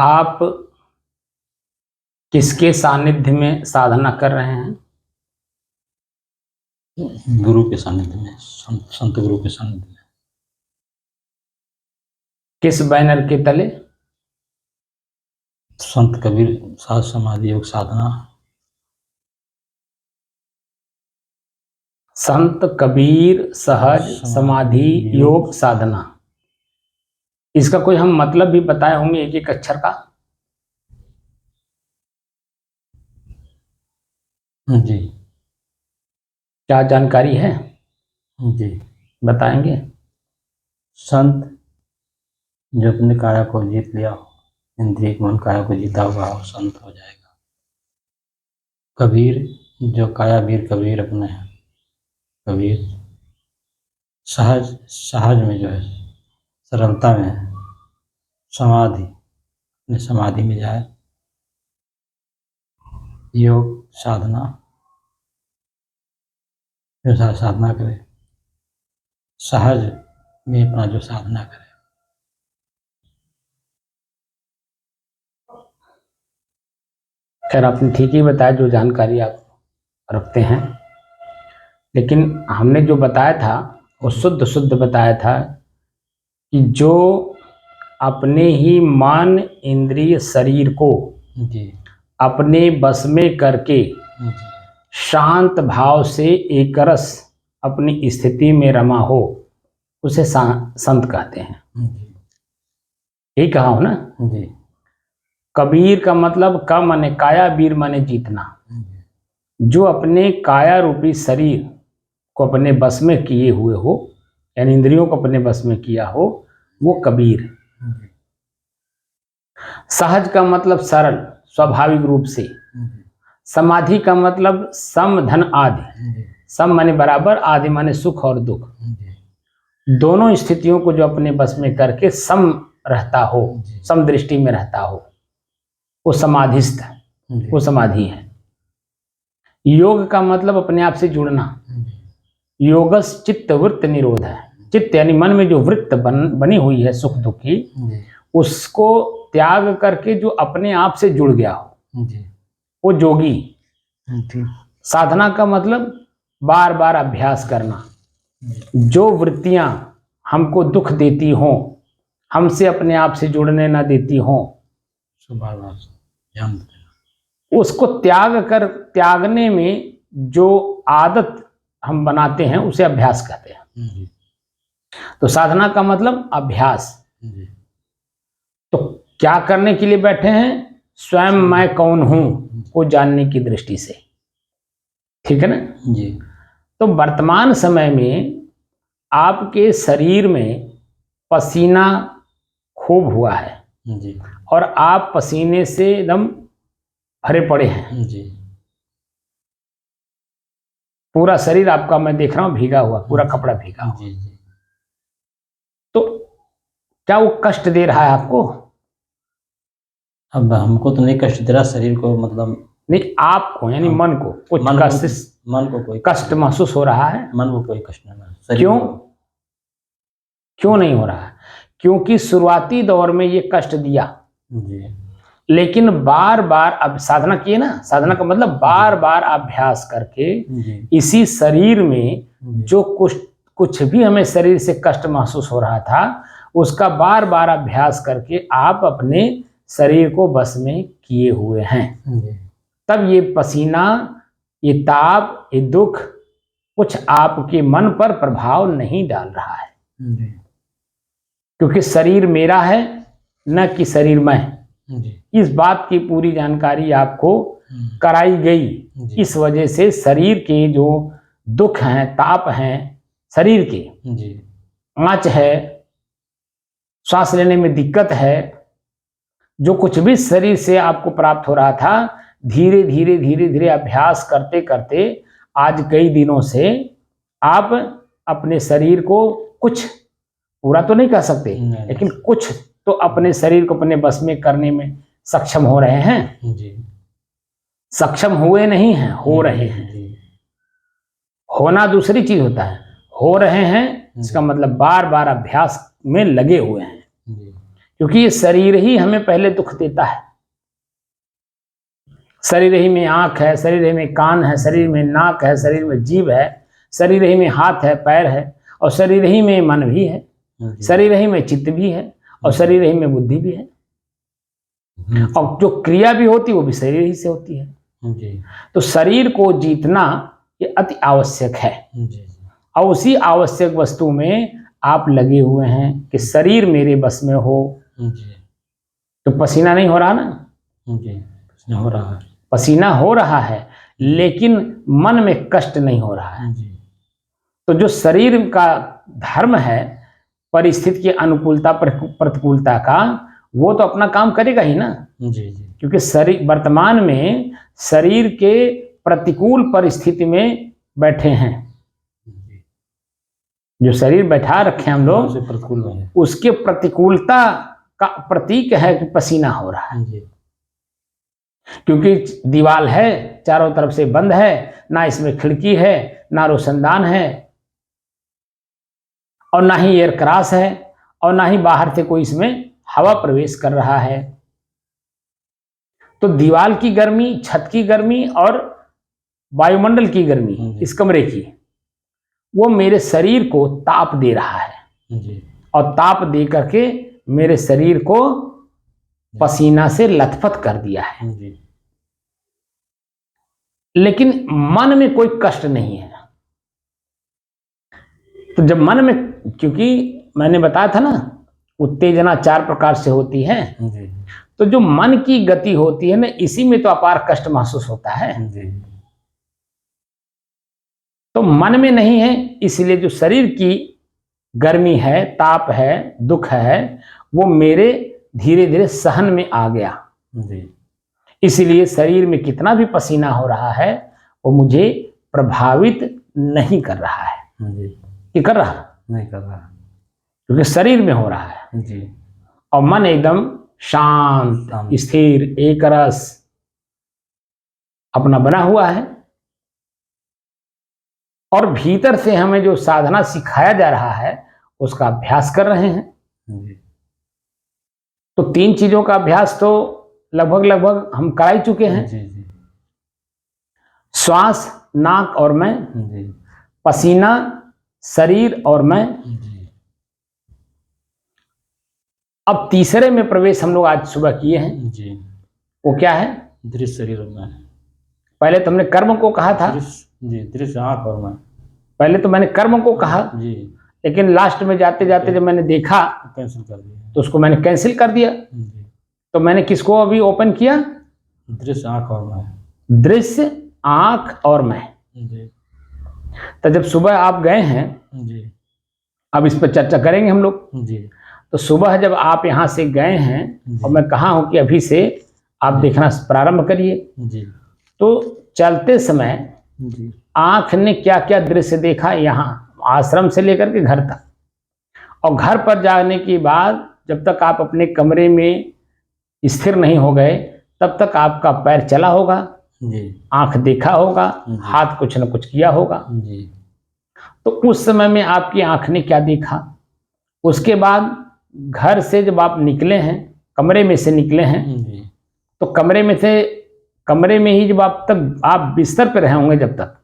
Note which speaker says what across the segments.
Speaker 1: आप किसके सानिध्य में साधना कर रहे हैं?
Speaker 2: गुरु के सानिध्य में, संत गुरु के सानिध्य में।
Speaker 1: किस बैनर के तले?
Speaker 2: संत कबीर साध समाधि योग साधना।
Speaker 1: संत कबीर सहज समाधि योग साधना। इसका कोई हम मतलब भी बताए होंगे एक एक अक्षर का?
Speaker 2: जी।
Speaker 1: क्या जानकारी है?
Speaker 2: जी
Speaker 1: बताएंगे।
Speaker 2: संत जो अपने काया को जीत लिया हो, इंद्रिय मन काया को जीता हुआ हो, संत हो जाएगा। कबीर जो काया वीर कबीर अपने हैं, कबीर सहज में जो है, सरलता में है, समाधि अपने समाधि में जाए, योग साधना जो साधना करे, सहज में अपना जो साधना करे।
Speaker 1: खैर आपने ठीक ही बताया जो जानकारी आप रखते हैं, लेकिन हमने जो बताया था वो शुद्ध शुद्ध बताया था कि जो अपने ही मन इंद्रिय शरीर को
Speaker 2: जी
Speaker 1: अपने बस में करके शांत भाव से एकरस अपनी स्थिति में रमा हो, उसे संत कहते हैं। यही कहा हो ना?
Speaker 2: जी।
Speaker 1: कबीर का मतलब क माने काया, वीर माने जीतना। जो अपने काया रूपी शरीर को अपने बस में किए हुए हो, यानी इंद्रियों को अपने बस में किया हो, वो कबीर। सहज का मतलब सरल, स्वाभाविक रूप से। समाधि का मतलब सम धन आदि। सम माने बराबर, आदि माने सुख और दुख। दोनों स्थितियों को जो अपने बस में करके सम रहता हो, सम दृष्टि में रहता हो, वो समाधिस्थ है, वो समाधि है। योग का मतलब अपने आप से जुड़ना। योगस चित्त वृत्त निरोध है। चित्त यानी मन में जो वृत्त बनी हुई है सुख दुख की, उसको त्याग करके जो अपने आप से जुड़ गया हो, वो जोगी। साधना का मतलब बार बार अभ्यास करना। जो वृत्तियां हमको दुख देती हों, हमसे अपने आप से जुड़ने ना देती हों, उसको त्यागने में जो आदत हम बनाते हैं उसे अभ्यास कहते हैं। तो साधना का मतलब अभ्यास। तो क्या करने के लिए बैठे हैं? स्वयं मैं कौन हूं को जानने की दृष्टि से। ठीक है ना
Speaker 2: जी।
Speaker 1: तो वर्तमान समय में आपके शरीर में पसीना खूब हुआ है
Speaker 2: जी।
Speaker 1: और आप पसीने से एकदम भरे पड़े हैं।
Speaker 2: जी।
Speaker 1: पूरा शरीर आपका मैं देख रहा हूं भीगा हुआ, पूरा कपड़ा भीगा हुआ।
Speaker 2: जी। जी।
Speaker 1: तो क्या वो कष्ट दे रहा है आपको?
Speaker 2: अब हमको तो नहीं कष्ट दे रहा, शरीर को मतलब
Speaker 1: नहीं, आपको यानी मन को कुछ
Speaker 2: मन को कोई
Speaker 1: कष्ट महसूस हो रहा है?
Speaker 2: मन को कोई कष्ट नहीं।
Speaker 1: क्यों नहीं हो रहा है? क्योंकि शुरुआती दौर में ये कष्ट दिया
Speaker 2: जी।
Speaker 1: लेकिन बार बार अब साधना किए ना। साधना का मतलब बार बार अभ्यास करके इसी शरीर में जो कुछ भी हमें शरीर से कष्ट महसूस हो रहा था, उसका बार बार अभ्यास करके आप अपने शरीर को बस में किए हुए हैं। तब ये पसीना, ये ताप, ये दुख कुछ आपके मन पर प्रभाव नहीं डाल रहा है। क्योंकि शरीर मेरा है, न कि शरीर मैं। इस बात की पूरी जानकारी आपको कराई गई। इस वजह से शरीर के जो दुख हैं, ताप हैं, शरीर के आँच है, सांस लेने में दिक्कत है, जो कुछ भी शरीर से आपको प्राप्त हो रहा था, धीरे धीरे धीरे धीरे अभ्यास करते करते आज कई दिनों से आप अपने शरीर को कुछ, पूरा तो नहीं कह सकते, लेकिन कुछ तो अपने शरीर को अपने बस में करने में सक्षम हो रहे हैं। सक्षम हुए नहीं हैं, हो रहे हैं। होना दूसरी चीज होता है, हो रहे हैं इसका मतलब बार बार अभ्यास में लगे हुए हैं। क्योंकि ये शरीर ही हमें पहले दुख देता है। शरीर ही में आंख है, शरीर ही में कान है, शरीर में नाक है, शरीर में जीभ है, शरीर ही में हाथ है, पैर है, और शरीर ही में मन भी है, शरीर ही में चित्त भी है, और शरीर ही में बुद्धि भी है, और जो क्रिया भी होती है वो भी शरीर ही से होती है। तो शरीर को जीतना ये अति आवश्यक है। और उसी आवश्यक वस्तु में आप लगे हुए हैं कि शरीर मेरे बस में हो। तो पसीना नहीं हो रहा ना?
Speaker 2: पसीना हो रहा है।
Speaker 1: पसीना हो रहा है, लेकिन मन में कष्ट नहीं हो रहा है। तो जो शरीर का धर्म है परिस्थिति की अनुकूलता प्रतिकूलता का, वो तो अपना काम करेगा ही ना। क्योंकि शरीर वर्तमान में शरीर के प्रतिकूल परिस्थिति में बैठे हैं। जो शरीर बैठा रखे हम लोग
Speaker 2: प्रतिकूल है,
Speaker 1: उसके प्रतिकूलता का प्रतीक है कि पसीना हो रहा है। क्योंकि दीवार है, चारों तरफ से बंद है, ना इसमें खिड़की है, ना रोशनदान है, और ना ही एयर क्रॉस है, और ना ही बाहर से कोई इसमें हवा प्रवेश कर रहा है। तो दीवार की गर्मी, छत की गर्मी और वायुमंडल की गर्मी इस कमरे की, वो मेरे शरीर को ताप दे रहा है, और ताप दे करके मेरे शरीर को पसीना से लथपथ कर दिया है। लेकिन मन में कोई कष्ट नहीं है। तो जब मन में, क्योंकि मैंने बताया था ना उत्तेजना 4 प्रकार से होती है, तो जो मन की गति होती है ना, इसी में तो अपार कष्ट महसूस होता है। तो मन में नहीं है, इसलिए जो शरीर की गर्मी है, ताप है, दुख है, वो मेरे धीरे धीरे सहन में आ गया। इसलिए शरीर में कितना भी पसीना हो रहा है वो मुझे प्रभावित नहीं कर रहा है। कि कर रहा?
Speaker 2: नहीं कर रहा,
Speaker 1: क्योंकि शरीर में हो रहा है। और मन एकदम शांत, स्थिर, एक रस अपना बना हुआ है। और भीतर से हमें जो साधना सिखाया जा रहा है उसका अभ्यास कर रहे हैं। तो 3 चीजों का अभ्यास तो लगभग हम करा ही चुके हैं। श्वास, नाक और मैं, पसीना, शरीर और मैं। अब तीसरे में प्रवेश हम लोग आज सुबह किए हैं। वो क्या है?
Speaker 2: दृश्य शरीर और मैं।
Speaker 1: पहले तो हमने कर्म को कहा था।
Speaker 2: दृश्य आंख और मैं।
Speaker 1: पहले तो मैंने कर्म को कहा, लेकिन लास्ट में जाते जाते जब मैंने देखा
Speaker 2: कैंसिल कर दिया,
Speaker 1: तो उसको मैंने कैंसिल कर दिया। तो मैंने किसको अभी ओपन किया?
Speaker 2: दृश्य आंख और मैं।
Speaker 1: दृश्य, आंख और मैं। तो जब सुबह आप गए हैं, अब इस पर चर्चा करेंगे हम लोग। तो सुबह जब आप यहाँ से गए हैं और मैं कहा हूँ कि अभी से आप देखना प्रारंभ करिए, तो चलते समय आंख ने क्या क्या दृश्य देखा यहाँ आश्रम से लेकर के घर तक, और घर पर जाने के बाद जब तक आप अपने कमरे में स्थिर नहीं हो गए तब तक आपका पैर चला होगा, आंख देखा होगा, हाथ कुछ न कुछ किया होगा। तो उस समय में आपकी आंख ने क्या देखा? उसके बाद घर से जब आप निकले हैं, कमरे में से निकले हैं, तो कमरे में ही जब आप बिस्तर पर रहे होंगे जब तक,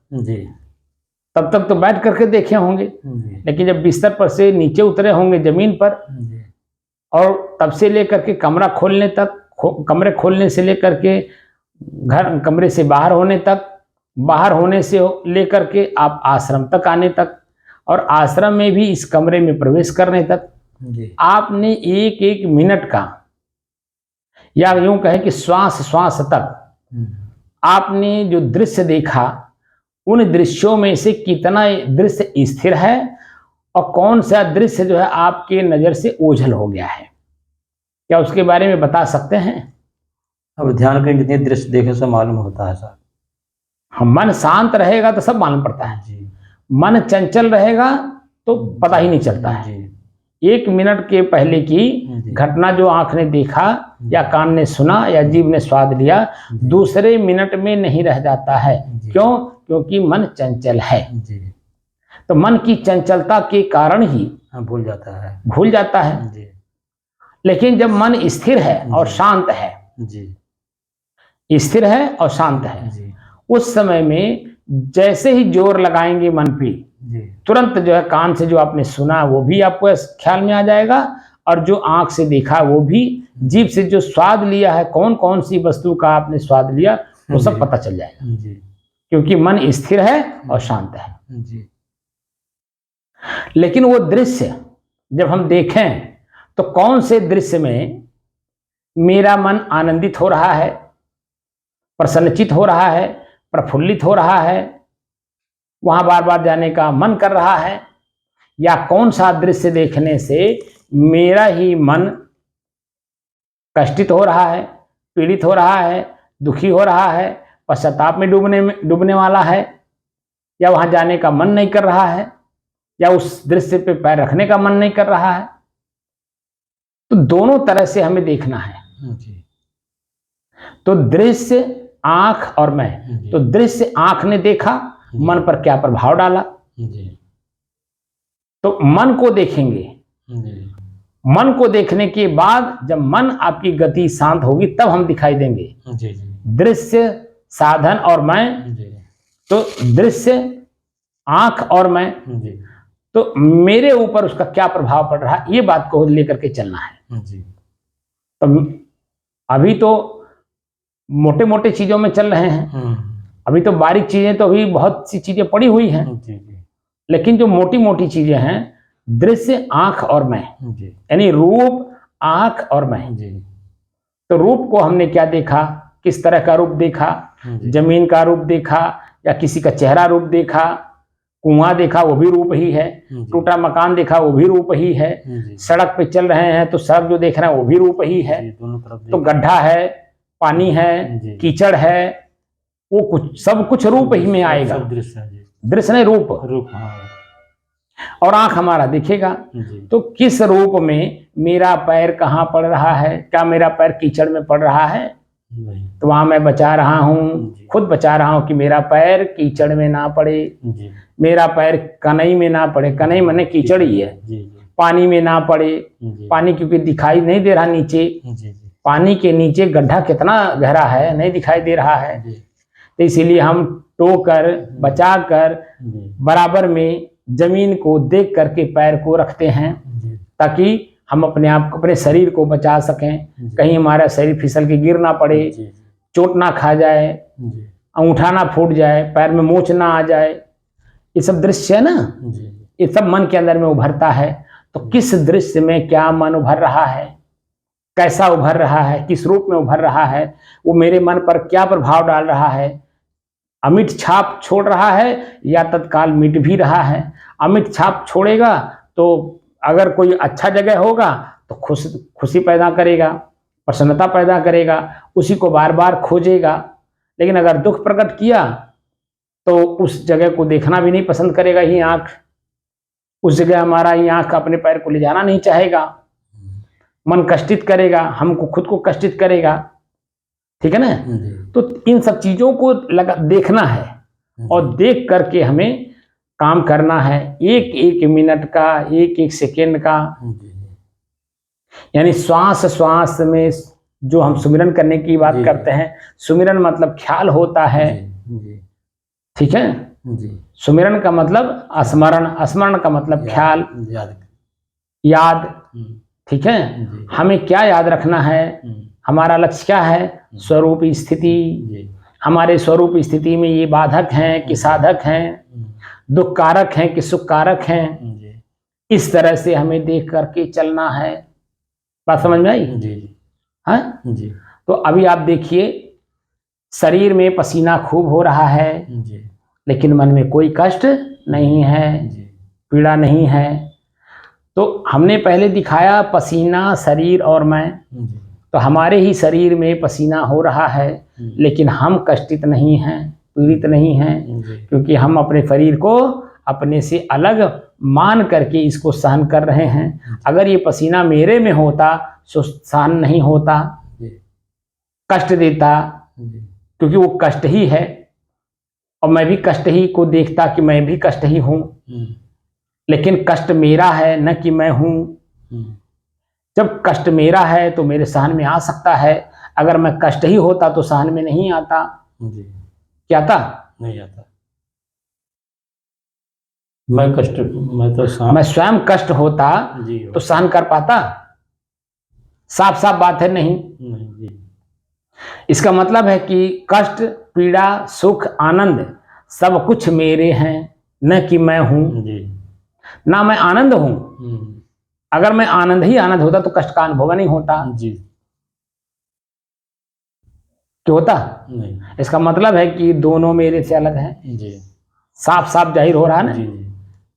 Speaker 1: तब तक तो बैठ करके देखे होंगे। लेकिन जब बिस्तर पर से नीचे उतरे होंगे जमीन पर, और तब से लेकर के कमरा खोलने तक, कमरे खोलने से लेकर के घर कमरे से बाहर होने तक, बाहर होने से लेकर के आप आश्रम तक आने तक, और आश्रम में भी इस कमरे में प्रवेश करने तक, आपने एक एक मिनट का, या यूं कहें कि श्वास श्वास तक आपने जो दृश्य देखा, उन दृश्यों में से कितना दृश्य स्थिर है और कौन सा दृश्य जो है आपके नजर से ओझल हो गया है, क्या उसके बारे में बता सकते हैं?
Speaker 2: अब ध्यान करें जितने दृश्य देखे सब मालूम होता है सर।
Speaker 1: हम मन शांत रहेगा तो सब मालूम पड़ता है, मन चंचल रहेगा तो पता ही नहीं चलता है। 1 मिनट के पहले की घटना जो आंख ने देखा या कान ने सुना या जीभ ने स्वाद लिया, दूसरे मिनट में नहीं रह जाता है। क्यों? क्योंकि मन चंचल है। तो मन की चंचलता के कारण ही
Speaker 2: भूल जाता है।
Speaker 1: लेकिन जब मन स्थिर है और शांत है,
Speaker 2: जी
Speaker 1: स्थिर है और शांत है,
Speaker 2: जी
Speaker 1: उस समय में जैसे ही जोर लगाएंगे मन पे,
Speaker 2: जी
Speaker 1: तुरंत जो है कान से जो आपने सुना वो भी आपको ख्याल में आ जाएगा, और जो आंख से देखा वो भी, जीभ से जो स्वाद लिया है, कौन कौन सी वस्तु का आपने स्वाद लिया, वो सब
Speaker 2: जी।
Speaker 1: पता चल जाएगा,
Speaker 2: जी
Speaker 1: क्योंकि मन स्थिर है और शांत है।
Speaker 2: जी
Speaker 1: लेकिन वो दृश्य जब हम देखें तो कौन से दृश्य में मेरा मन आनंदित हो रहा है, प्रसन्नचित हो रहा है, प्रफुल्लित हो रहा है, वहां बार बार जाने का मन कर रहा है, या कौन सा दृश्य देखने से मेरा ही मन कष्टित हो रहा है, पीड़ित हो रहा है, दुखी हो रहा है, पश्चाताप में डूबने वाला है, या वहां जाने का मन नहीं कर रहा है, या उस दृश्य पे पैर रखने का मन नहीं कर रहा है। तो दोनों तरह से हमें देखना है।
Speaker 2: जी
Speaker 1: तो दृश्य आंख और मैं,
Speaker 2: जी।
Speaker 1: तो दृश्य आंख ने देखा, मन पर क्या प्रभाव डाला,
Speaker 2: जी
Speaker 1: तो मन को देखेंगे।
Speaker 2: जी
Speaker 1: मन को देखने के बाद जब मन आपकी गति शांत होगी तब हम दिखाई देंगे।
Speaker 2: जी
Speaker 1: दृश्य साधन और मैं,
Speaker 2: जी
Speaker 1: तो दृश्य आंख और मैं,
Speaker 2: जी
Speaker 1: तो मेरे ऊपर उसका क्या प्रभाव पड़ रहा है, ये बात को लेकर के चलना है।
Speaker 2: जी
Speaker 1: तो अभी तो मोटे मोटे चीजों में चल रहे हैं, अभी तो बारीक चीजें तो अभी बहुत सी चीजें पड़ी हुई हैं,
Speaker 2: जी
Speaker 1: लेकिन जो मोटी मोटी चीजें हैं, दृश्य आंख और मैं,
Speaker 2: जी
Speaker 1: यानी रूप आंख और मैं।
Speaker 2: जी
Speaker 1: तो रूप को हमने क्या देखा, किस तरह का रूप देखा,
Speaker 2: जी
Speaker 1: जमीन का रूप देखा, या किसी का चेहरा रूप देखा, कुआं देखा वो भी रूप ही है, टूटा मकान देखा वो भी रूप ही है,
Speaker 2: जी
Speaker 1: सड़क पे चल रहे हैं तो सड़क जो देख रहे हैं वो भी रूप ही है।
Speaker 2: दोनों तरफ
Speaker 1: तो गड्ढा है, पानी है,
Speaker 2: जी।
Speaker 1: कीचड़ है, वो कुछ सब कुछ रूप ही में आएगा,
Speaker 2: सब दृश्य है जी।
Speaker 1: दृश्य नहीं रूप।
Speaker 2: रूप हाँ
Speaker 1: और आंख हमारा दिखेगा,
Speaker 2: जी
Speaker 1: तो किस रूप में मेरा पैर कहाँ पड़ रहा है, क्या मेरा पैर कीचड़ में पड़ रहा है,
Speaker 2: वही।
Speaker 1: तो वहां मैं बचा रहा हूँ,
Speaker 2: जी।
Speaker 1: खुद बचा रहा हूँ कि मेरा पैर कीचड़ में ना पड़े,
Speaker 2: जी
Speaker 1: मेरा पैर कनई में ना पड़े, कनई माने कीचड़ ही है,
Speaker 2: जी जी
Speaker 1: पानी में ना पड़े,
Speaker 2: जी
Speaker 1: पानी क्योंकि दिखाई नहीं दे रहा नीचे,
Speaker 2: जी जी
Speaker 1: पानी के नीचे गड्ढा कितना गहरा है नहीं दिखाई दे रहा है,
Speaker 2: जी
Speaker 1: तो इसीलिए हम टो कर बचा कर
Speaker 2: जी
Speaker 1: बराबर में जमीन को देख करके पैर को रखते हैं,
Speaker 2: जी
Speaker 1: ताकि हम अपने आप को, अपने शरीर को बचा सकें, कहीं हमारा शरीर फिसल के गिर ना पड़े,
Speaker 2: जी
Speaker 1: चोट ना खा जाए,
Speaker 2: जी
Speaker 1: अंगूठा ना फूट जाए, पैर में मोच ना आ जाए। ये सब दृश्य है ना,
Speaker 2: जी
Speaker 1: ये सब मन के अंदर में उभरता है। तो किस दृश्य में क्या मन उभर रहा है, कैसा उभर रहा है, किस रूप में उभर रहा है, वो मेरे मन पर क्या प्रभाव डाल रहा है, अमिट छाप छोड़ रहा है या तत्काल मिट भी रहा है। अमिट छाप छोड़ेगा तो अगर कोई अच्छा जगह होगा तो खुशी पैदा करेगा, प्रसन्नता पैदा करेगा, उसी को बार बार खोजेगा। लेकिन अगर दुख प्रकट किया तो उस जगह को देखना भी नहीं पसंद करेगा ही आंख, उस जगह हमारा ही आंख अपने पैर को ले जाना नहीं चाहेगा, मन कष्टित करेगा, हमको खुद को कष्टित करेगा, ठीक है ना। तो इन सब चीजों को देखना है और देख करके हमें काम करना है, एक एक मिनट का, एक एक सेकेंड का, यानी श्वास श्वास में जो हम सुमिरन करने की बात करते हैं, सुमिरन मतलब ख्याल होता है, ठीक है। सुमिरन का मतलब स्मरण, स्मरण का मतलब ख्याल, याद, ठीक है। हमें क्या याद रखना है, हमारा लक्ष्य क्या है, स्वरूप स्थिति। हमारे स्वरूप स्थिति में ये बाधक हैं कि साधक हैं, दुख कारक हैं कि सुख कारक हैं, इस तरह से हमें देख करके चलना है। बात समझ में आई? हाँ जी। तो अभी आप देखिए, शरीर में पसीना खूब हो रहा है लेकिन मन में कोई कष्ट नहीं है, पीड़ा नहीं है। तो हमने पहले दिखाया पसीना, शरीर और मैं, तो हमारे ही शरीर में पसीना हो रहा है लेकिन हम कष्टित नहीं हैं, पीड़ित नहीं हैं, क्योंकि हम अपने शरीर को अपने से अलग मान करके इसको सहन कर रहे हैं। अगर ये पसीना मेरे में होता तो सहन नहीं होता, कष्ट देता, क्योंकि वो कष्ट ही है और मैं भी कष्ट ही को देखता कि मैं भी कष्ट ही हूँ, लेकिन कष्ट मेरा है न कि मैं हूँ। जब कष्ट मेरा है तो मेरे सहन में आ सकता है, अगर मैं कष्ट ही होता तो सहन में नहीं आता।
Speaker 2: जी।
Speaker 1: क्या आता?
Speaker 2: नहीं आता। मैं तो
Speaker 1: मैं स्वयं कष्ट होता
Speaker 2: जी
Speaker 1: तो सहन कर पाता? साफ साफ बात है नहीं।
Speaker 2: नहीं जी।
Speaker 1: इसका मतलब है कि कष्ट, पीड़ा, सुख, आनंद सब कुछ मेरे हैं, न कि मैं हूं,
Speaker 2: जी।
Speaker 1: ना मैं आनंद हूं। अगर मैं आनंद ही आनंद होता तो कष्ट का अनुभव नहीं होता।
Speaker 2: जी।
Speaker 1: क्यों होता?
Speaker 2: नहीं।
Speaker 1: इसका मतलब है कि दोनों मेरे से अलग हैं।
Speaker 2: जी।
Speaker 1: साफ साफ जाहिर हो रहा है ना?
Speaker 2: जी।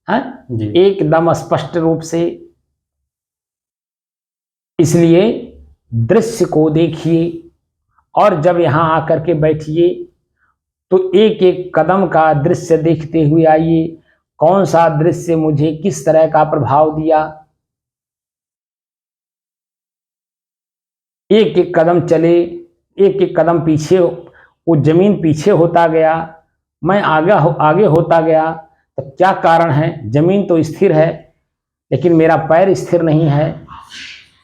Speaker 1: है?
Speaker 2: जी।
Speaker 1: एकदम स्पष्ट रूप से। इसलिए दृश्य को देखिए और जब यहां आकर के बैठिए तो एक एक कदम का दृश्य देखते हुए आइए, कौन सा दृश्य मुझे किस तरह का प्रभाव दिया। एक एक कदम चले, एक एक कदम पीछे, वो जमीन पीछे होता गया, मैं आगे होता गया। तो क्या कारण है? जमीन तो स्थिर है लेकिन मेरा पैर स्थिर नहीं है,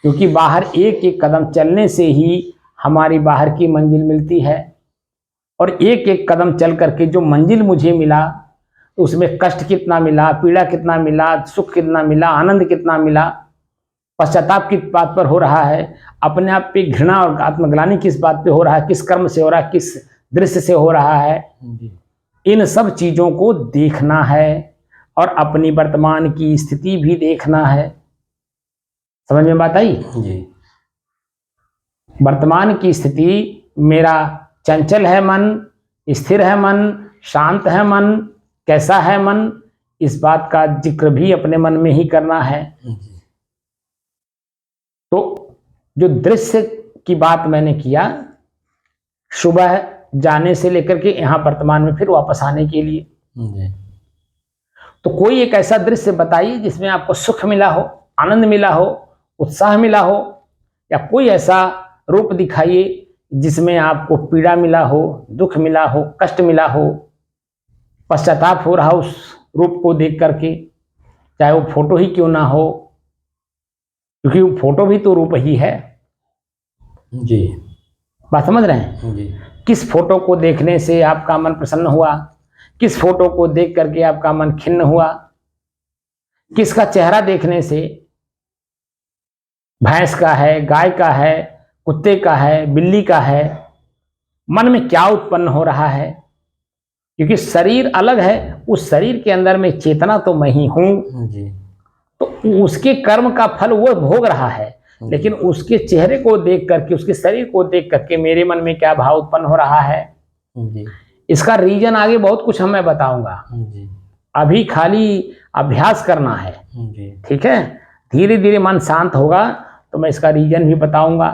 Speaker 1: क्योंकि बाहर एक एक कदम चलने से ही हमारी बाहर की मंजिल मिलती है। और एक एक कदम चल करके जो मंजिल मुझे मिला तो उसमें कष्ट कितना मिला, पीड़ा कितना मिला, सुख कितना मिला, आनंद कितना मिला, पश्चाताप किस बात पर हो रहा है, अपने आप पे घृणा और आत्मग्लानि किस बात पे हो रहा है, किस कर्म से हो रहा है, किस दृश्य से हो रहा है। इन सब चीजों को देखना है और अपनी वर्तमान की स्थिति भी देखना है। समझ में बात आई?
Speaker 2: जी।
Speaker 1: वर्तमान की स्थिति, मेरा चंचल है मन, स्थिर है मन, शांत है मन, कैसा है मन, इस बात का जिक्र भी अपने मन में ही करना है। तो जो दृश्य की बात मैंने किया, सुबह जाने से लेकर के यहाँ वर्तमान में फिर वापस आने के लिए, तो कोई एक ऐसा दृश्य बताइए जिसमें आपको सुख मिला हो, आनंद मिला हो, उत्साह मिला हो, या कोई ऐसा रूप दिखाइए जिसमें आपको पीड़ा मिला हो, दुख मिला हो, कष्ट मिला हो, पश्चाताप हो रहा हो उस रूप को देख करके, चाहे वो फोटो ही क्यों ना हो, क्योंकि वो फोटो भी तो रूप ही है।
Speaker 2: जी।
Speaker 1: बात समझ रहे हैं?
Speaker 2: जी।
Speaker 1: किस फोटो को देखने से आपका मन प्रसन्न हुआ, किस फोटो को देख करके आपका मन खिन्न हुआ, किसका चेहरा देखने से, भैंस का है, गाय का है, कुत्ते का है, बिल्ली का है, मन में क्या उत्पन्न हो रहा है। क्योंकि शरीर अलग है, उस शरीर के अंदर में चेतना तो मैं ही हूं, तो उसके कर्म का फल वो भोग रहा है, लेकिन उसके चेहरे को देख करके, उसके शरीर को देख करके मेरे मन में क्या भाव उत्पन्न हो रहा है। इसका रीजन आगे बहुत कुछ मैं बताऊंगा, अभी खाली अभ्यास करना है। ठीक है? धीरे धीरे मन शांत होगा तो मैं इसका रीजन भी बताऊंगा।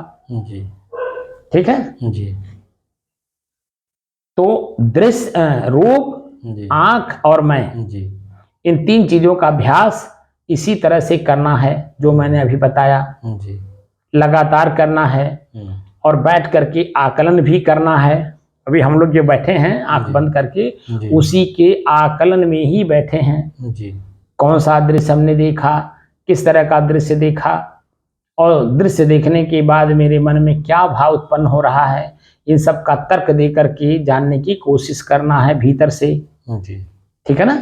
Speaker 1: ठीक है? तो दृश्य, रूप, आंख और मैं, इन तीन चीजों का अभ्यास इसी तरह से करना है जो मैंने अभी बताया। लगातार करना है और बैठ करके आकलन भी करना है। अभी हम लोग जो बैठे हैं आंख बंद करके, उसी के आकलन में ही बैठे हैं। कौन सा दृश्य हमने देखा, किस तरह का दृश्य देखा, और दृश्य देखने के बाद मेरे मन में क्या भाव उत्पन्न हो रहा है, इन सब का तर्क दे करके जानने की कोशिश करना है भीतर से। ठीक है ना?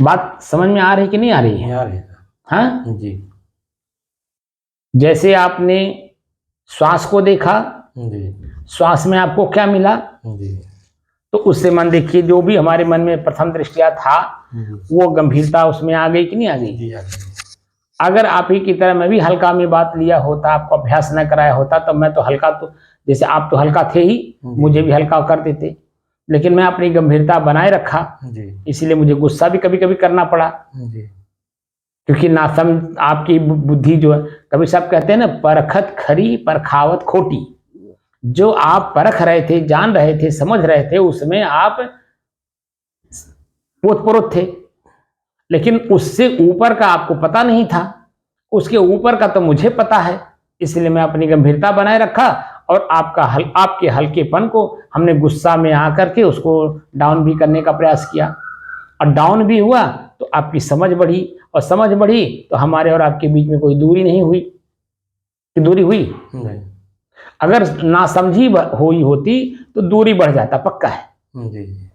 Speaker 1: बात समझ में आ रही कि नहीं आ रही है? हाँ
Speaker 2: जी।
Speaker 1: जैसे आपने श्वास को देखा, श्वास में आपको क्या मिला, तो उससे मन देखिए, जो भी हमारे मन में प्रथम दृष्टिया था वो गंभीरता उसमें आ गई कि नहीं आ गई? अगर आप ही की तरह मैं भी हल्का में बात लिया होता, आपको अभ्यास न कराया होता, तो मैं तो हल्का, तो जैसे आप तो हल्का थे ही, मुझे भी हल्का कर देते, लेकिन मैं अपनी गंभीरता बनाए रखा, इसीलिए मुझे गुस्सा भी कभी कभी करना पड़ा। क्योंकि नासम आपकी बुद्धि जो है, कभी सब कहते हैं ना, परखत खरी परखावत खोटी। जो आप परख रहे थे, जान रहे थे, समझ रहे थे, उसमें आप ओतप्रोत थे, लेकिन उससे ऊपर का आपको पता नहीं था, उसके ऊपर का तो मुझे पता है। इसलिए मैं अपनी गंभीरता बनाए रखा और आपके हल्केपन को हमने गुस्सा में आकर के उसको डाउन भी करने का प्रयास किया, और डाउन भी हुआ तो आपकी समझ बढ़ी, और समझ बढ़ी तो हमारे और आपके बीच में कोई दूरी नहीं हुई। कि दूरी हुई?
Speaker 2: नहीं।
Speaker 1: अगर नासमझी हुई होती तो दूरी बढ़ जाता, पक्का है।
Speaker 2: जी।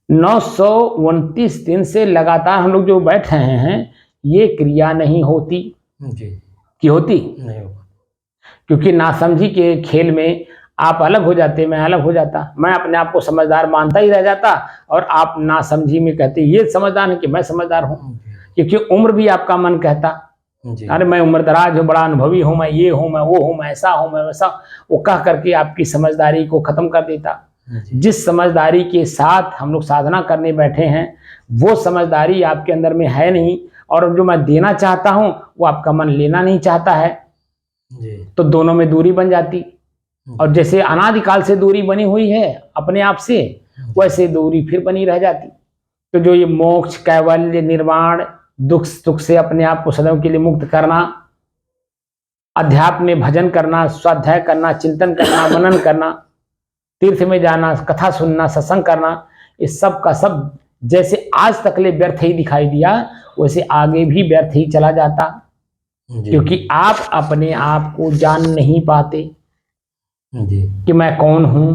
Speaker 1: 929 दिन से लगातार हम लोग जो बैठ रहे हैं, ये क्रिया नहीं होती।
Speaker 2: जी।
Speaker 1: कि होती?
Speaker 2: नहीं होगा।
Speaker 1: क्योंकि नासमझी के खेल में आप अलग हो जाते, मैं अलग हो जाता, मैं अपने आप को समझदार मानता ही रह जाता, और आप नासमझी में कहते ये समझदार है कि मैं समझदार हूँ। क्योंकि उम्र भी आपका मन कहता, अरे मैं उम्रदराज हूँ, बड़ा अनुभवी हूँ, मैं ये हूँ, मैं वो हूँ, मैं ऐसा हूँ, मैं वैसा, वो कह करके आपकी समझदारी को खत्म कर देता। जिस समझदारी के साथ हम लोग साधना करने बैठे हैं, वो समझदारी आपके अंदर में है नहीं, और जो मैं देना चाहता हूँ वो आपका मन लेना नहीं चाहता है। तो दोनों में दूरी बन जाती। और जैसे अनादिकाल से दूरी बनी हुई है अपने आप से, वैसे दूरी फिर बनी रह जाती। तो जो ये मोक्ष, कैवल्य, निर्वाण, दुख सुख से अपने आप को सदैव के लिए मुक्त करना, अध्यात्म में भजन करना, स्वाध्याय करना, चिंतन करना, मनन करना, तीर्थ में जाना, कथा सुनना, सत्संग करना, इस सब का सब जैसे आज तक ले व्यर्थ ही दिखाई दिया, वैसे आगे भी व्यर्थ ही चला जाता। क्योंकि आप अपने आप को जान नहीं पाते कि मैं कौन हूं।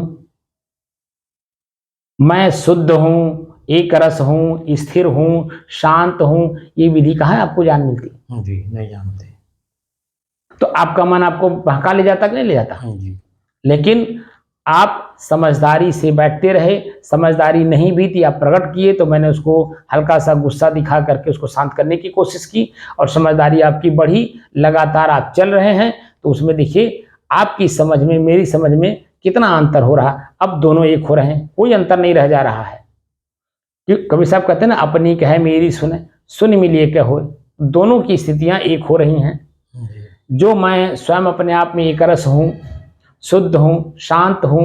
Speaker 1: मैं शुद्ध हूं, एक रस हूं, स्थिर हूं, शांत हूं, ये विधि कहाँ आपको जान मिलती?
Speaker 2: जी, नहीं जानते।
Speaker 1: तो आपका मन आपको बहका ले जाता कि नहीं ले जाता?
Speaker 2: जी।
Speaker 1: लेकिन आप समझदारी से बैठते रहे, समझदारी नहीं भी थी, आप प्रकट किए, तो मैंने उसको हल्का सा गुस्सा दिखा करके उसको शांत करने की कोशिश की, और समझदारी आपकी बढ़ी, लगातार आप चल रहे हैं। तो उसमें देखिए आपकी समझ में मेरी समझ में कितना अंतर हो रहा। अब दोनों एक हो रहे हैं, कोई अंतर नहीं रह जा रहा है। क्योंकि कबीर साहब कहते हैं ना, अपनी कहे मेरी सुने, सुन मिलिए क्या हो। दोनों की स्थितियां एक हो रही हैं। जो मैं स्वयं अपने आप में एक रस हूं, शुद्ध हूं, शांत हूं,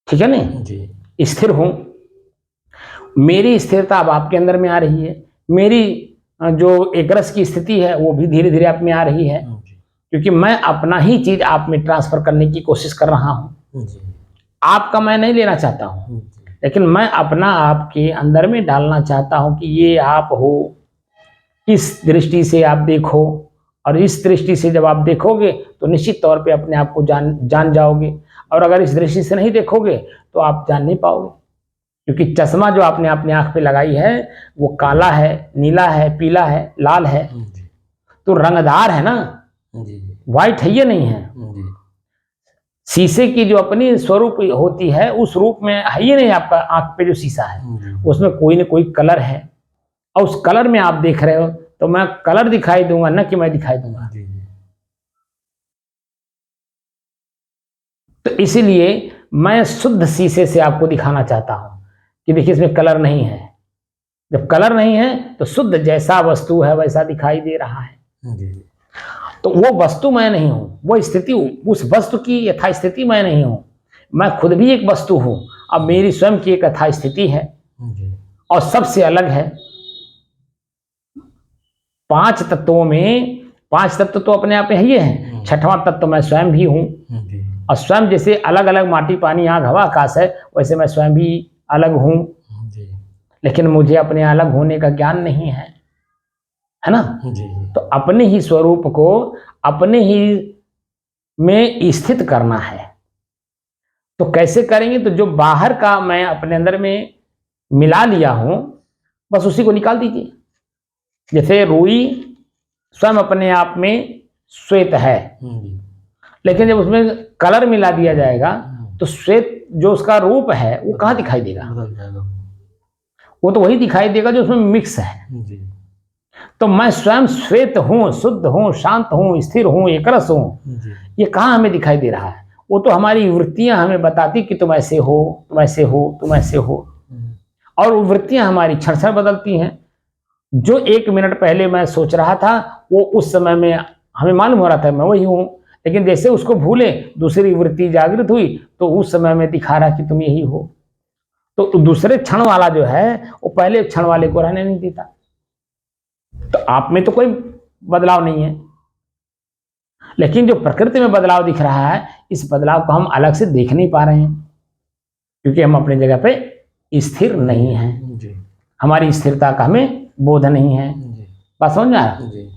Speaker 1: ठीक है नहीं, स्थिर हूं, मेरी स्थिरता अब आपके अंदर में आ रही है। मेरी जो एक रस की स्थिति है वो भी धीरे धीरे आप में आ रही है, क्योंकि मैं अपना ही चीज आप में ट्रांसफर करने की कोशिश कर रहा हूं। आपका मैं नहीं लेना चाहता हूं, लेकिन मैं अपना आपके अंदर में डालना चाहता हूं कि ये आप हो। इस दृष्टि से आप देखो, और इस दृष्टि से जब आप देखोगे तो निश्चित तौर पे अपने आप को जान जाओगे। और अगर इस दृष्टि से नहीं देखोगे तो आप जान नहीं पाओगे, क्योंकि चश्मा जो आपने अपने आंख पे लगाई है वो काला है, नीला है, पीला है, लाल है, तो रंगदार है ना, व्हाइट है, ये नहीं है। शीशे की जो अपनी स्वरूप होती है उस रूप में है ये नहीं। आपका आंख पे जो शीशा है उसमें कोई ना कोई कलर है, और उस कलर में आप देख रहे हो, तो मैं कलर दिखाई दूंगा न कि मैं दिखाई दूंगा। तो इसीलिए मैं शुद्ध शीशे से आपको दिखाना चाहता हूं कि देखिए इसमें कलर नहीं है। जब कलर नहीं है तो शुद्ध जैसा वस्तु है वैसा दिखाई दे रहा है। तो वो वस्तु मैं नहीं हूं, वो स्थिति, उस वस्तु की यथा स्थिति मैं नहीं हूं। मैं खुद भी एक वस्तु हूं, अब मेरी स्वयं की एक यथा स्थिति है और सबसे अलग है। 5 तत्वों में 5 तत्व तो अपने आप में ही है, छठवां तत्व मैं स्वयं भी हूं। और स्वयं जैसे अलग अलग माटी, पानी, आग, हवा, आकाश है, वैसे मैं स्वयं भी अलग हूं। लेकिन मुझे अपने अलग होने का ज्ञान नहीं है ना। तो अपने ही स्वरूप को अपने ही में स्थित करना है। तो कैसे करेंगे? तो जो बाहर का मैं अपने अंदर में मिला लिया हूं, बस उसी को निकाल दीजिए। जैसे रुई स्वयं अपने आप में श्वेत है, लेकिन जब उसमें कलर मिला दिया जाएगा तो श्वेत जो उसका रूप है वो कहाँ दिखाई देगा? वो तो वही दिखाई देगा जो उसमें मिक्स है। तो मैं स्वयं श्वेत हूं, शुद्ध हूं, शांत हूं, स्थिर हूं, एकरस हूं, ये कहाँ हमें दिखाई दे रहा है? वो तो हमारी वृत्तियां हमें बताती कि तुम ऐसे हो, तुम ऐसे हो, तुम ऐसे हो। और वो वृत्तियां हमारी क्षण क्षण बदलती हैं। जो 1 मिनट पहले मैं सोच रहा था वो उस समय में हमें मालूम हो रहा था मैं वही हूं, लेकिन जैसे उसको भूले दूसरी वृत्ति जागृत हुई तो उस समय में दिखा रहा कि तुम यही हो। तो दूसरे क्षण वाला जो है वो पहले क्षण वाले को रहने नहीं देता। तो आप में तो कोई बदलाव नहीं है, लेकिन जो प्रकृति में बदलाव दिख रहा है, इस बदलाव को हम अलग से देख नहीं पा रहे हैं, क्योंकि हम अपनी जगह पे स्थिर नहीं हैं। हमारी स्थिरता का हमें बोध नहीं है।
Speaker 2: जी
Speaker 1: बात समझ में आ रहा?
Speaker 2: जी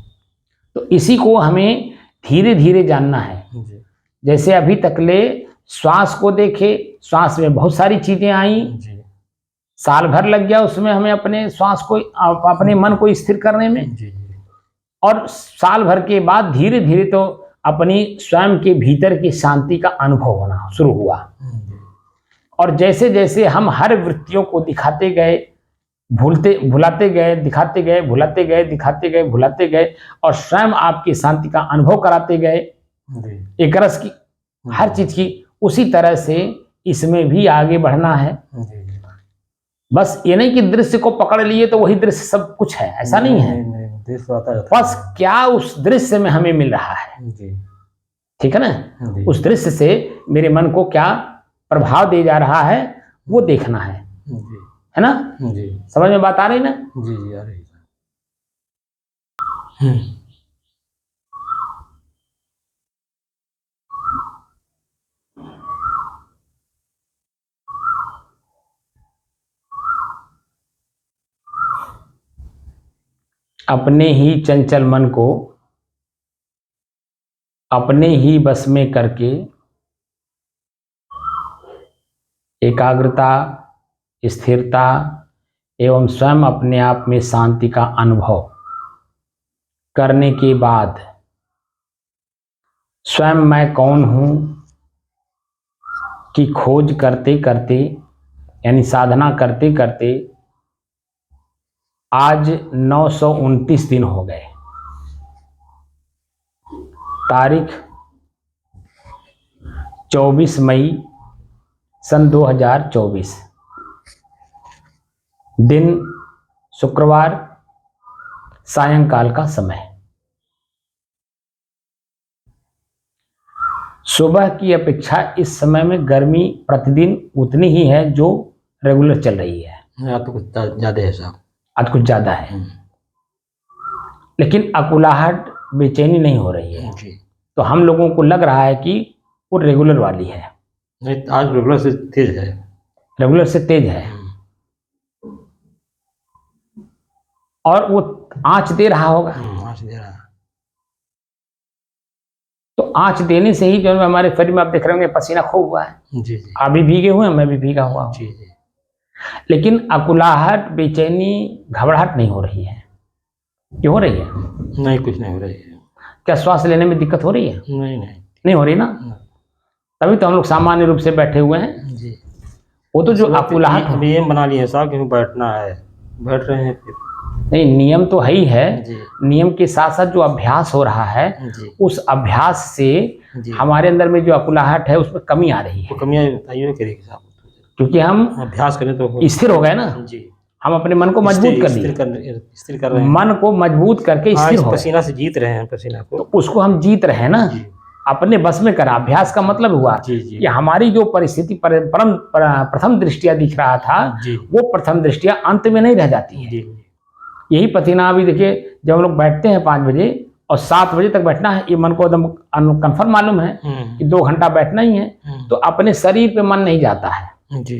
Speaker 1: तो इसी को हमें धीरे धीरे जानना है।
Speaker 2: जी
Speaker 1: जैसे अभी तकले श्वास को देखे, श्वास में बहुत सारी चीजें आई,
Speaker 2: जी
Speaker 1: साल भर लग गया उसमें हमें अपने श्वास को, अपने मन को स्थिर करने में।
Speaker 2: जी
Speaker 1: और साल भर के बाद धीरे धीरे तो अपनी स्वयं के भीतर की शांति का अनुभव होना शुरू हुआ। और जैसे जैसे हम हर वृत्तियों को दिखाते गए, भुलाते गए, दिखाते गए, भुलाते गए, दिखाते गए, भुलाते गए, और स्वयं आपकी शांति का अनुभव कराते गए, एक रस की, हर चीज की, उसी तरह से इसमें भी आगे बढ़ना है। बस ये नहीं कि दृश्य को पकड़ लिए तो वही दृश्य सब कुछ है, ऐसा नहीं है। बस क्या उस दृश्य में हमें मिल रहा है, ठीक है ना? उस दृश्य से मेरे मन को क्या प्रभाव दे जा रहा है वो देखना है ना?
Speaker 2: जी
Speaker 1: समझ में बात आ रही ना?
Speaker 2: जी जी आ रही है।
Speaker 1: अपने ही चंचल मन को अपने ही बस में करके एकाग्रता, स्थिरता एवं स्वयं अपने आप में शांति का अनुभव करने के बाद स्वयं मैं कौन हूं की खोज करते करते, यानी साधना करते करते आज 929 दिन हो गए। तारीख 24 मई सन 2024, दिन शुक्रवार, सायंकाल का समय। सुबह की अपेक्षा इस समय में गर्मी प्रतिदिन उतनी ही है जो रेगुलर चल रही है।
Speaker 2: या तो कुछ ज्यादा है साहब,
Speaker 1: आज कुछ ज्यादा है, लेकिन अकुलाहट, बेचैनी नहीं हो रही है।
Speaker 2: जी।
Speaker 1: तो हम लोगों को लग रहा है कि वो रेगुलर वाली है।
Speaker 2: नहीं, आज रेगुलर से तेज है।
Speaker 1: रेगुलर से तेज है और वो आंच दे रहा होगा।
Speaker 2: आँच दे रहा है।
Speaker 1: तो आंच देने से ही जो हमारे शरीर में आप देख रहे होंगे पसीना खूब हुआ है।
Speaker 2: जी जी
Speaker 1: आप भी भीगे हुए हैं, मैं भी भीगा हुआ हूँ।
Speaker 2: जी जी।
Speaker 1: लेकिन अकुलाहट, बेचैनी, घबराहट नहीं हो रही है। क्यों हो रही है?
Speaker 2: नहीं, कुछ नहीं हो रही है।
Speaker 1: क्या श्वास लेने में दिक्कत हो रही है?
Speaker 2: नहीं
Speaker 1: नहीं हो रही ना? तभी तो हम लोग सामान्य रूप से बैठे हुए हैं।
Speaker 2: जी।
Speaker 1: वो तो जो अकुलाहट,
Speaker 2: अभी ये बना लिए साहब क्योंकि बैठना है, बैठ रहे हैं फिर।
Speaker 1: नहीं, नियम तो है ही है।
Speaker 2: जी
Speaker 1: नियम के साथ साथ जो अभ्यास हो रहा है,
Speaker 2: जी
Speaker 1: उस अभ्यास से
Speaker 2: जी।
Speaker 1: हमारे अंदर में जो अकुलाहट है उसमें कमी आ रही है।
Speaker 2: तो कमियाँ बताइए करेगी साहब,
Speaker 1: क्योंकि हम
Speaker 2: अभ्यास करें तो
Speaker 1: स्थिर हो गए ना।
Speaker 2: जी।
Speaker 1: हम अपने मन को मजबूत कर लिए,
Speaker 2: स्थिर कर रहे हैं।
Speaker 1: मन को मजबूत करके स्थिर हो गए।
Speaker 2: पसीना से जीत रहे हैं पसीना को,
Speaker 1: तो उसको हम जीत रहे हैं ना, अपने बस में करा। अभ्यास का मतलब हुआ
Speaker 2: जी जी।
Speaker 1: कि हमारी जो परिस्थिति प्रथम दृष्टिया दिख रहा था
Speaker 2: जी।
Speaker 1: वो प्रथम दृष्टिया अंत में नहीं रह जाती है।
Speaker 2: जी।
Speaker 1: यही पसीना अभी देखिए, जब हम लोग बैठते हैं 5 बजे और 7 बजे तक बैठना है, ये मन को एकदम कन्फर्म मालूम है कि 2 घंटा बैठना ही है, तो अपने शरीर पे मन नहीं जाता है।
Speaker 2: जी।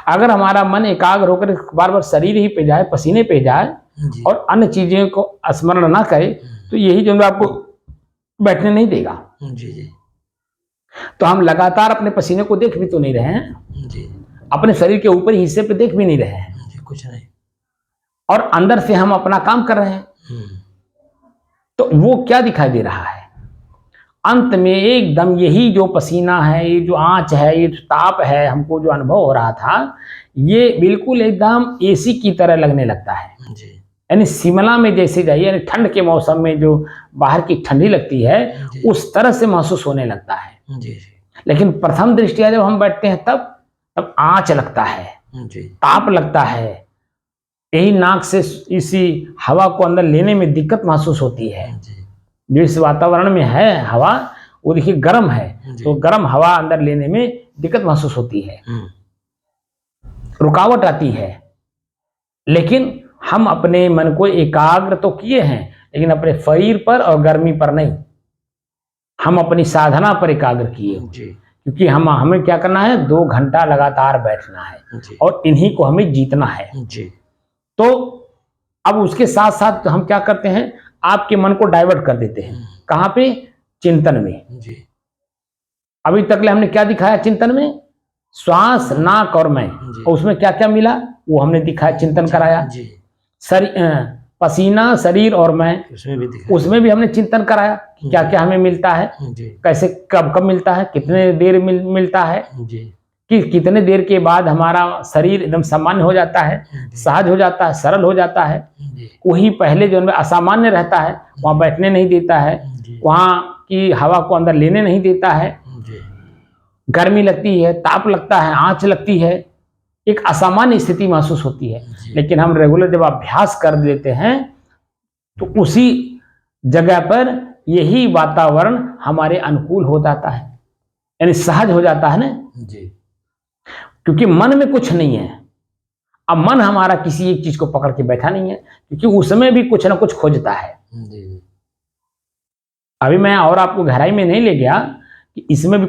Speaker 1: अगर हमारा मन एकाग्र होकर बार बार शरीर ही पे जाए, पसीने पे जाए और अन्य चीजों को स्मरण ना करे, तो यही जो आपको बैठने नहीं देगा।
Speaker 2: जी जी।
Speaker 1: तो हम लगातार अपने पसीने को देख भी तो नहीं रहे हैं
Speaker 2: जी।
Speaker 1: अपने शरीर के ऊपरी हिस्से पे देख भी नहीं रहे हैं
Speaker 2: जी, कुछ नहीं।
Speaker 1: और अंदर से हम अपना काम कर रहे हैं। तो वो क्या दिखाई दे रहा है? अंत में एकदम यही जो पसीना है, ये जो आंच है, ये जो ताप है, हमको जो अनुभव हो रहा था, ये बिल्कुल एकदम एसी की तरह लगने लगता है। यानी शिमला में जैसे जाइए, यानी ठंड के मौसम में जो बाहर की ठंडी लगती है उस तरह से महसूस होने लगता है। लेकिन प्रथम दृष्टिया जब हम बैठते हैं तब आंच लगता है, ताप लगता है, यही नाक से इसी हवा को अंदर लेने में दिक्कत महसूस होती है। जो इस वातावरण में है हवा, वो देखिए गर्म है, तो गर्म हवा अंदर लेने में दिक्कत महसूस होती है, रुकावट आती है। लेकिन हम अपने मन को एकाग्र तो किए हैं, लेकिन अपने शरीर पर और गर्मी पर नहीं, हम अपनी साधना पर एकाग्र किए। क्योंकि हमें क्या करना है, 2 घंटा लगातार बैठना है और इन्हीं को हमें जीतना है। तो अब उसके साथ साथ हम क्या करते हैं, आपके मन को डाइवर्ट कर देते हैं। कहाँ पे? चिंतन में।
Speaker 2: जी
Speaker 1: अभी तक ले हमने क्या दिखाया चिंतन में? श्वास, नाक और मैं, और उसमें क्या क्या मिला वो हमने दिखाया, चिंतन कराया।
Speaker 2: जी
Speaker 1: पसीना, शरीर और मैं, उसमें भी हमने चिंतन कराया कि क्या क्या हमें मिलता है,
Speaker 2: जी
Speaker 1: कैसे कब कब मिलता है, कितने देर मिलता है,
Speaker 2: जी
Speaker 1: कि कितने देर के बाद हमारा शरीर एकदम सामान्य हो जाता है, सहज हो जाता है, सरल हो जाता है।
Speaker 2: जी
Speaker 1: वही पहले जो उनमें असामान्य रहता है, वहाँ बैठने नहीं देता है,
Speaker 2: जी
Speaker 1: वहाँ की हवा को अंदर लेने नहीं देता है,
Speaker 2: जी
Speaker 1: गर्मी लगती है, ताप लगता है, आँच लगती है, एक असामान्य स्थिति महसूस होती है। लेकिन हम रेगुलर जब अभ्यास कर लेते हैं तो उसी जगह पर यही वातावरण हमारे अनुकूल हो जाता है, यानी सहज हो जाता है ना।
Speaker 2: जी
Speaker 1: क्योंकि मन में कुछ नहीं है। अब मन हमारा किसी एक चीज को पकड़ के बैठा नहीं है, क्योंकि उसमें भी कुछ ना कुछ खोजता है।
Speaker 2: जी
Speaker 1: अभी मैं और आपको गहराई में नहीं ले गया कि इसमें भी